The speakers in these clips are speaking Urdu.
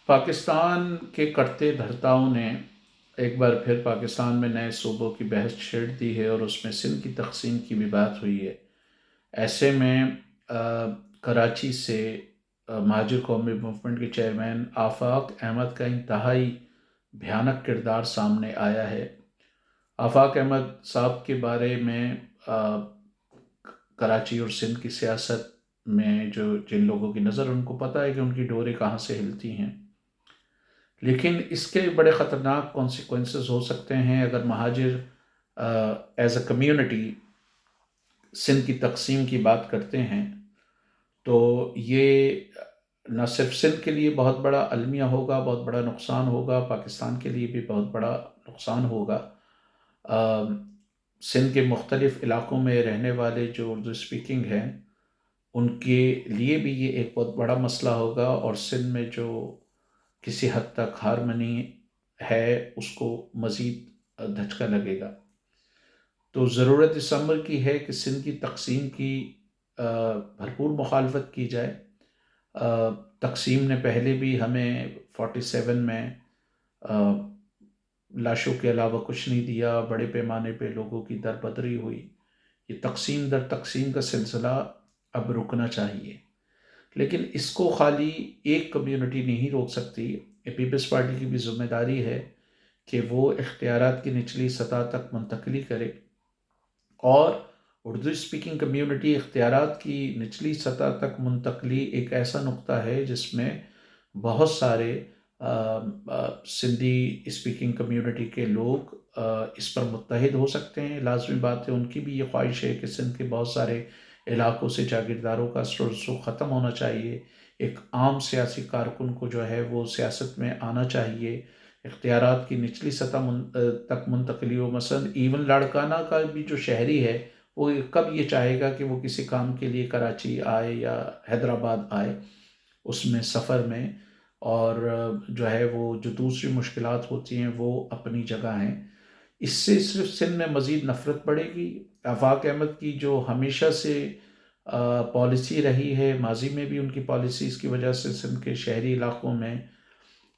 پاکستان کے کرتے دھرتاؤں نے ایک بار پھر پاکستان میں نئے صوبوں کی بحث چھیڑ دی ہے اور اس میں سندھ کی تقسیم کی بھی بات ہوئی ہے۔ ایسے میں کراچی سے مہاجر قومی موومنٹ کے چیئرمین آفاق احمد کا انتہائی بھیانک کردار سامنے آیا ہے۔ آفاق احمد صاحب کے بارے میں کراچی اور سندھ کی سیاست میں جن لوگوں کی نظر ان کو پتہ ہے کہ ان کی ڈوریں کہاں سے ہلتی ہیں، لیکن اس کے بڑے خطرناک کانسیکوینسز ہو سکتے ہیں اگر مہاجر ایز اے کمیونٹی سندھ کی تقسیم کی بات کرتے ہیں تو یہ نہ صرف سندھ کے لیے بہت بڑا المیہ ہوگا، بہت بڑا نقصان ہوگا، پاکستان کے لیے بھی بہت بڑا نقصان ہوگا۔ سندھ کے مختلف علاقوں میں رہنے والے جو اردو اسپیکنگ ہیں ان کے لیے بھی یہ ایک بہت بڑا مسئلہ ہوگا، اور سندھ میں جو کسی حد تک ہارمنی ہے اس کو مزید دھچکا لگے گا۔ تو ضرورت اس امر کی ہے کہ سندھ کی تقسیم کی بھرپور مخالفت کی جائے۔ تقسیم نے پہلے بھی ہمیں 47 میں لاشوں کے علاوہ کچھ نہیں دیا، بڑے پیمانے پہ لوگوں کی دربدری ہوئی۔ یہ تقسیم در تقسیم کا سلسلہ اب رکنا چاہیے، لیکن اس کو خالی ایک کمیونٹی نہیں روک سکتی۔ پیپلز پارٹی کی بھی ذمہ داری ہے کہ وہ اختیارات کی نچلی سطح تک منتقلی کرے، اور اردو اسپیکنگ کمیونٹی اختیارات کی نچلی سطح تک منتقلی ایک ایسا نقطہ ہے جس میں بہت سارے سندھی اسپیکنگ کمیونٹی کے لوگ اس پر متحد ہو سکتے ہیں۔ لازمی بات ہے ان کی بھی یہ خواہش ہے کہ سندھ کے بہت سارے علاقوں سے جاگیرداروں کا اثر و رسوخ ختم ہونا چاہیے، ایک عام سیاسی کارکن کو جو ہے وہ سیاست میں آنا چاہیے، اختیارات کی نچلی سطح تک منتقلی ہو۔ مثلا ایون لاڑکانہ کا بھی جو شہری ہے وہ کب یہ چاہے گا کہ وہ کسی کام کے لیے کراچی آئے یا حیدرآباد آئے اس میں سفر میں، اور جو ہے وہ جو دوسری مشکلات ہوتی ہیں وہ اپنی جگہ ہیں۔ اس سے صرف سندھ میں مزید نفرت بڑھے گی۔ آفاق احمد کی جو ہمیشہ سے پالیسی رہی ہے، ماضی میں بھی ان کی پالیسیز کی وجہ سے سندھ کے شہری علاقوں میں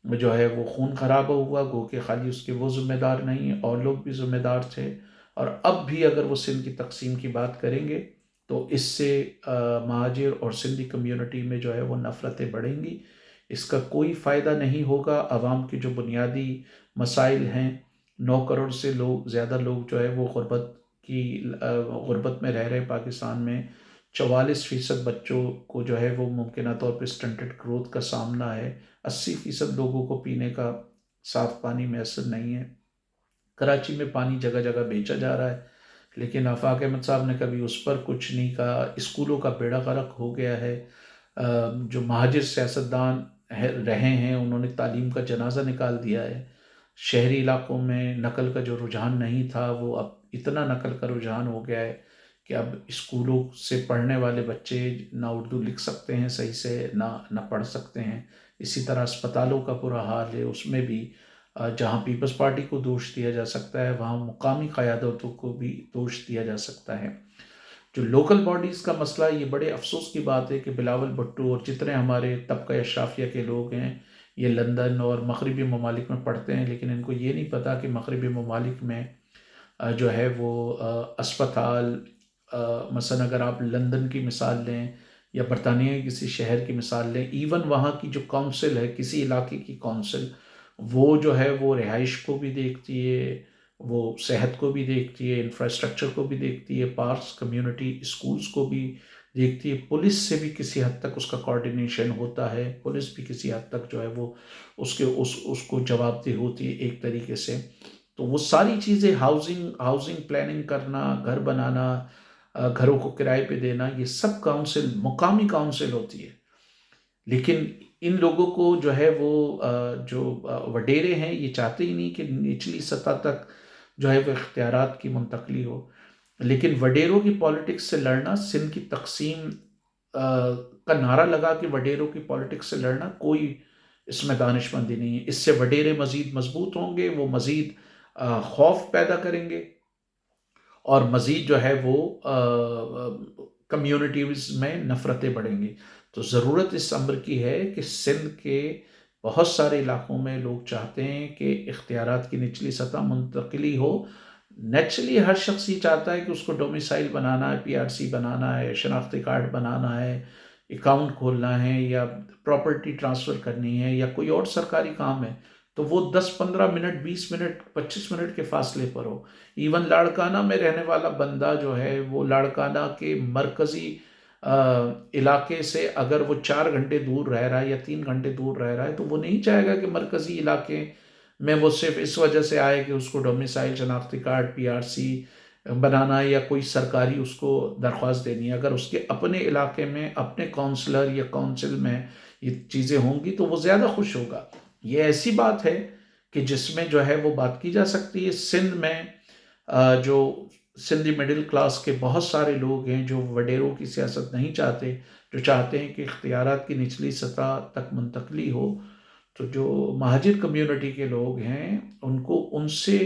جو ہے وہ خون خراب ہوا، گو کہ خالی اس کے وہ ذمہ دار نہیں، اور لوگ بھی ذمہ دار تھے، اور اب بھی اگر وہ سندھ کی تقسیم کی بات کریں گے تو اس سے مہاجر اور سندھی کمیونٹی میں جو ہے وہ نفرتیں بڑھیں گی۔ اس کا کوئی فائدہ نہیں ہوگا۔ عوام کے جو بنیادی مسائل ہیں، 9 کروڑ سے زیادہ لوگ جو ہے وہ غربت میں رہ رہے پاکستان میں، 44% بچوں کو جو ہے وہ ممکنہ طور پہ سٹنٹڈ گروتھ کا سامنا ہے، 80% لوگوں کو پینے کا صاف پانی میسر نہیں ہے۔ کراچی میں پانی جگہ جگہ بیچا جا رہا ہے، لیکن آفاق احمد صاحب نے کبھی اس پر کچھ نہیں کہا۔ اسکولوں کا بیڑا غرق ہو گیا ہے۔ جو مہاجر سیاستدان رہے ہیں انہوں نے تعلیم کا جنازہ نکال دیا ہے۔ شہری علاقوں میں نقل کا جو رجحان نہیں تھا وہ اب اتنا نقل کا رجحان ہو گیا ہے کہ اب اسکولوں سے پڑھنے والے بچے نہ اردو لکھ سکتے ہیں صحیح سے، نہ پڑھ سکتے ہیں۔ اسی طرح اسپتالوں کا برا حال ہے، اس میں بھی جہاں پیپلز پارٹی کو دوش دیا جا سکتا ہے وہاں مقامی قیادتوں کو بھی دوش دیا جا سکتا ہے۔ جو لوکل باڈیز کا مسئلہ، یہ بڑے افسوس کی بات ہے کہ بلاول بھٹو اور جتنے ہمارے طبقہ اشرافیہ کے لوگ ہیں یہ لندن اور مغربی ممالک میں پڑھتے ہیں، لیکن ان کو یہ نہیں پتا کہ مغربی ممالک میں جو ہے وہ اسپتال، مثلا اگر آپ لندن کی مثال لیں یا برطانیہ کے کسی شہر کی مثال لیں، ایون وہاں کی جو کونسل ہے، کسی علاقے کی کونسل، وہ جو ہے وہ رہائش کو بھی دیکھتی ہے، وہ صحت کو بھی دیکھتی ہے، انفراسٹرکچر کو بھی دیکھتی ہے، پارکس، کمیونٹی، اسکولز کو بھی دیکھتی ہے۔ پولیس سے بھی کسی حد تک اس کا کوارڈینیشن ہوتا ہے، پولیس بھی کسی حد تک جو ہے وہ اس کو جواب دہ ہوتی ہے ایک طریقے سے۔ تو وہ ساری چیزیں، ہاؤسنگ پلاننگ کرنا، گھر بنانا، گھروں کو کرائے پہ دینا، یہ سب کونسل، مقامی کونسل ہوتی ہے۔ لیکن ان لوگوں کو جو ہے وہ جو وڈیرے ہیں یہ چاہتے ہی نہیں کہ نچلی سطح تک جو ہے وہ اختیارات کی منتقلی ہو۔ لیکن وڈیروں کی پالیٹکس سے لڑنا، سندھ کی تقسیم کا نعرہ لگا کے وڈیروں کی پالیٹکس سے لڑنا، کوئی اس میں دانش مندی نہیں ہے۔ اس سے وڈیرے مزید مضبوط ہوں گے، وہ مزید خوف پیدا کریں گے، اور مزید جو ہے وہ کمیونٹیز میں نفرتیں بڑھیں گی۔ تو ضرورت اس امر کی ہے کہ سندھ کے بہت سارے علاقوں میں لوگ چاہتے ہیں کہ اختیارات کی نچلی سطح منتقلی ہو. نیچرلی ہر شخص یہ چاہتا ہے کہ اس کو ڈومیسائل بنانا ہے, PRC بنانا ہے, شناختی کارڈ بنانا ہے, اکاؤنٹ کھولنا ہے, یا پراپرٹی ٹرانسفر کرنی ہے, یا کوئی اور سرکاری کام ہے, تو وہ 10-15 منٹ 20 منٹ 25 منٹ کے فاصلے پر ہو. ایون لاڑکانہ میں رہنے والا بندہ جو ہے وہ لاڑکانہ کے مرکزی علاقے سے اگر وہ 4 گھنٹے دور رہ رہا ہے یا 3 گھنٹے دور رہ رہا ہے, تو وہ نہیں چاہے گا کہ مرکزی علاقے میں وہ صرف اس وجہ سے آئے کہ اس کو ڈومیسائل, شناختی کارڈ, PRC بنانا ہے یا کوئی سرکاری اس کو درخواست دینی ہے. اگر اس کے اپنے علاقے میں اپنے کونسلر یا کونسل میں یہ چیزیں ہوں گی تو وہ زیادہ خوش ہوگا. یہ ایسی بات ہے کہ جس میں جو ہے وہ بات کی جا سکتی ہے. سندھ میں جو سندھی مڈل کلاس کے بہت سارے لوگ ہیں جو وڈیروں کی سیاست نہیں چاہتے, جو چاہتے ہیں کہ اختیارات کی نچلی سطح تک منتقلی ہو, تو جو مہاجر کمیونٹی کے لوگ ہیں ان کو ان سے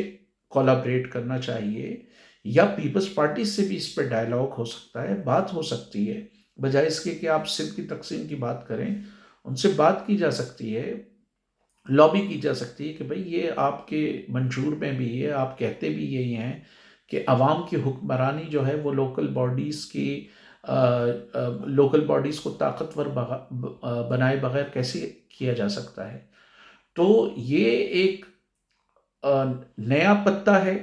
کولابریٹ کرنا چاہیے, یا پیپلز پارٹی سے بھی اس پہ ڈائلاگ ہو سکتا ہے, بات ہو سکتی ہے. بجائے اس کے کہ آپ سندھ کی تقسیم کی بات کریں, ان سے بات کی جا سکتی ہے, لابی کی جا سکتی ہے کہ بھئی یہ آپ کے منشور میں بھی ہے, آپ کہتے بھی یہی ہیں کہ عوام کی حکمرانی جو ہے وہ لوکل باڈیز کو طاقتور بنائے بغیر کیسے کیا جا سکتا ہے. تو یہ ایک نیا پتہ ہے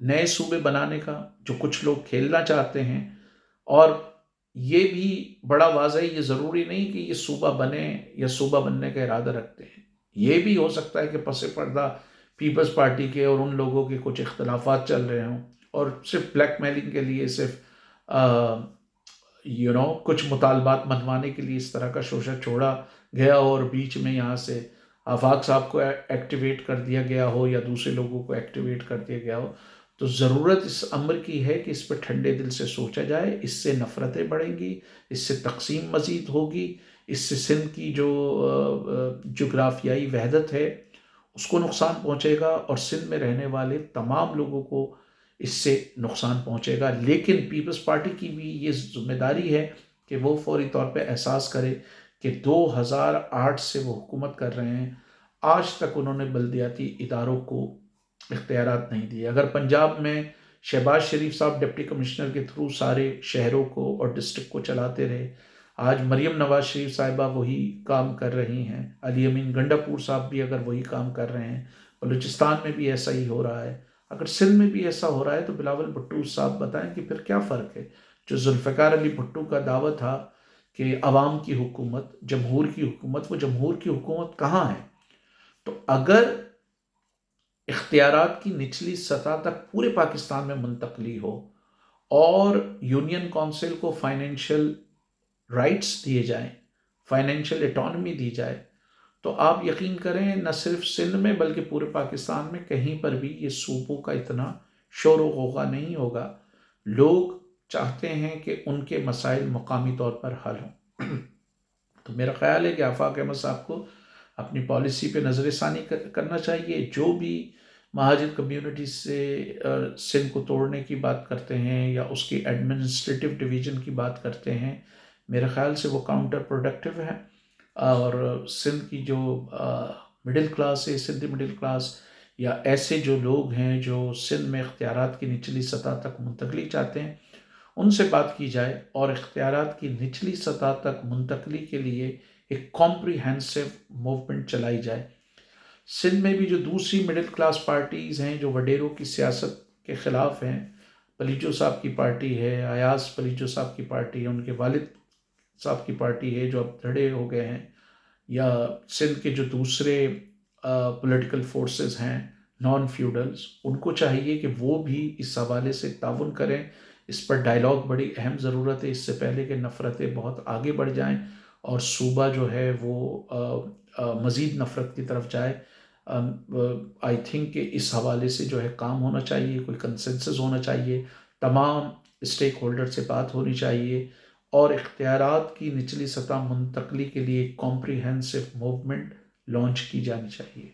نئے صوبے بنانے کا جو کچھ لوگ کھیلنا چاہتے ہیں. اور یہ بھی بڑا واضح ہے, یہ ضروری نہیں کہ یہ صوبہ بنے یا صوبہ بننے کا ارادہ رکھتے ہیں. یہ بھی ہو سکتا ہے کہ پس پردہ پیپلز پارٹی کے اور ان لوگوں کے کچھ اختلافات چل رہے ہوں, اور صرف بلیک میلنگ کے لیے, صرف کچھ مطالبات منوانے کے لیے اس طرح کا شوشہ چھوڑا گیا ہو, اور بیچ میں یہاں سے آفاق صاحب کو ایکٹیویٹ کر دیا گیا ہو یا دوسرے لوگوں کو ایکٹیویٹ کر دیا گیا ہو. تو ضرورت اس امر کی ہے کہ اس پہ ٹھنڈے دل سے سوچا جائے. اس سے نفرتیں بڑھیں گی, اس سے تقسیم مزید ہوگی, اس سے سندھ کی جو جغرافیائی وحدت ہے اس کو نقصان پہنچے گا, اور سندھ میں رہنے والے تمام لوگوں کو اس سے نقصان پہنچے گا. لیکن پیپلز پارٹی کی بھی یہ ذمہ داری ہے کہ وہ فوری طور پہ احساس کرے کہ 2008 سے وہ حکومت کر رہے ہیں, آج تک انہوں نے بلدیاتی اداروں کو اختیارات نہیں دیے. اگر پنجاب میں شہباز شریف صاحب ڈپٹی کمشنر کے تھرو سارے شہروں کو اور ڈسٹرکٹ کو چلاتے رہے, آج مریم نواز شریف صاحبہ وہی کام کر رہی ہیں, علی امین گنڈا پور صاحب بھی اگر وہی کام کر رہے ہیں, بلوچستان میں بھی ایسا ہی ہو رہا ہے, اگر سندھ میں بھی ایسا ہو رہا ہے, تو بلاول بھٹو صاحب بتائیں کہ پھر کیا فرق ہے. جو ذوالفقار علی بھٹو کا دعویٰ تھا کہ عوام کی حکومت, جمہور کی حکومت, وہ جمہور کی حکومت کہاں ہے. تو اگر اختیارات کی نچلی سطح تک پورے پاکستان میں منتقلی ہو اور یونین کونسل کو فائنینشیل رائٹس دیے جائیں, فائنینشیل اٹانومی دی جائے, تو آپ یقین کریں نہ صرف سندھ میں بلکہ پورے پاکستان میں کہیں پر بھی یہ صوبوں کا اتنا شور و غوغا نہیں ہوگا. لوگ چاہتے ہیں کہ ان کے مسائل مقامی طور پر حل ہوں. تو میرا خیال ہے کہ آفاق احمد صاحب کو اپنی پالیسی پہ نظر ثانی کرنا چاہیے. جو بھی مہاجر کمیونٹی سے سندھ کو توڑنے کی بات کرتے ہیں یا اس کی ایڈمنسٹریٹو ڈویژن کی بات کرتے ہیں, میرے خیال سے وہ کاؤنٹر پروڈکٹیو ہے. اور سندھ کی جو مڈل کلاس ہے, سندھی مڈل کلاس, یا ایسے جو لوگ ہیں جو سندھ میں اختیارات کی نچلی سطح تک منتقلی چاہتے ہیں, ان سے بات کی جائے اور اختیارات کی نچلی سطح تک منتقلی کے لیے ایک کمپریہنسو موومنٹ چلائی جائے. سندھ میں بھی جو دوسری مڈل کلاس پارٹیز ہیں جو وڈیروں کی سیاست کے خلاف ہیں, پلیجو صاحب کی پارٹی ہے, ایاز پلیجو صاحب کی پارٹی ہے, ان کے والد صاحب کی پارٹی ہے جو اب دھڑے ہو گئے ہیں, یا سندھ کے جو دوسرے پولیٹیکل فورسز ہیں نان فیوڈلز, ان کو چاہیے کہ وہ بھی اس حوالے سے تعاون کریں. اس پر ڈائلاگ بڑی اہم ضرورت ہے, اس سے پہلے کہ نفرتیں بہت آگے بڑھ جائیں اور صوبہ جو ہے وہ مزید نفرت کی طرف جائے. آئی تھنک کہ اس حوالے سے جو ہے کام ہونا چاہیے, کوئی کنسنسس ہونا چاہیے, تمام اسٹیک ہولڈر سے بات ہونی چاہیے, اور اختیارات کی نچلی سطح منتقلی کے لیے ایک کمپریہنسو موومنٹ لانچ کی جانی چاہیے.